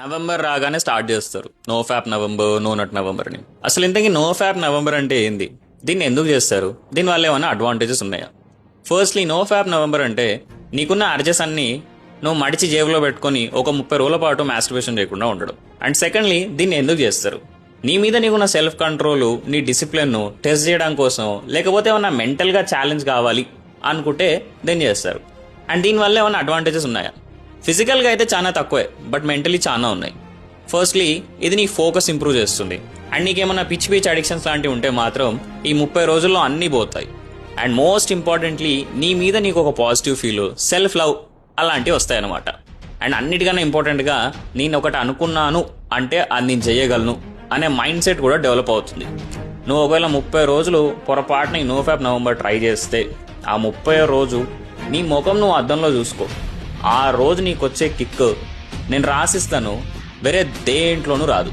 November రాగానే start చేస్తారు no ఫ్యాప్ November, no నట్ November అని. అసలు ఇంతకీ నో ఫ్యాప్ నవంబర్ అంటే ఏంది? దీన్ని ఎందుకు చేస్తారు? దీనివల్ల ఏమైనా అడ్వాంటేజెస్ ఉన్నాయా? ఫస్ట్లీ, నో ఫ్యాప్ నవంబర్ అంటే నీకున్న అర్జెస్ అన్ని నువ్వు మడిచి జేబులో పెట్టుకుని ఒక 30 రోజుల పాటు మాస్టర్బేషన్ చేయకుండా ఉండడం. అండ్ సెకండ్లీ, దీన్ని ఎందుకు చేస్తారు? నీ మీద నీకున్న సెల్ఫ్ కంట్రోల్, నీ డిసిప్లిన్ టెస్ట్ చేయడం కోసం, లేకపోతే ఏమన్నా మెంటల్గా ఛాలెంజ్ కావాలి అనుకుంటే దీన్ని చేస్తారు. అండ్ దీనివల్ల ఏమైనా అడ్వాంటేజెస్ ఉన్నాయా? ఫిజికల్గా అయితే చాలా తక్కువే, బట్ మెంటలీ చాలా ఉన్నాయి. ఫస్ట్లీ, ఇది నీ ఫోకస్ ఇంప్రూవ్ చేస్తుంది. అండ్ నీకేమన్నా పిచ్చి పిచ్చి అడిక్షన్స్ లాంటివి ఉంటే మాత్రం ఈ 30 రోజుల్లో అన్నీ పోతాయి. అండ్ మోస్ట్ ఇంపార్టెంట్లీ, నీ మీద నీకు ఒక పాజిటివ్ ఫీల్, సెల్ఫ్ లవ్ అలాంటివి వస్తాయన్నమాట. అండ్ అన్నిటికన్నా ఇంపార్టెంట్గా, నేను ఒకటి అనుకున్నాను అంటే అది నేను చేయగలను అనే మైండ్ సెట్ కూడా డెవలప్ అవుతుంది. నువ్వు ఒకవేళ 30 రోజులు పొరపాటున నో ఫ్యాప్ నవంబర్ ట్రై చేస్తే, ఆ 30 రోజు నీ ముఖం నువ్వు అద్దంలో చూసుకో. ఆ రోజు నీకు వచ్చే కిక్ నేను రాసిస్తాను, వేరే దేంట్లోనూ రాదు.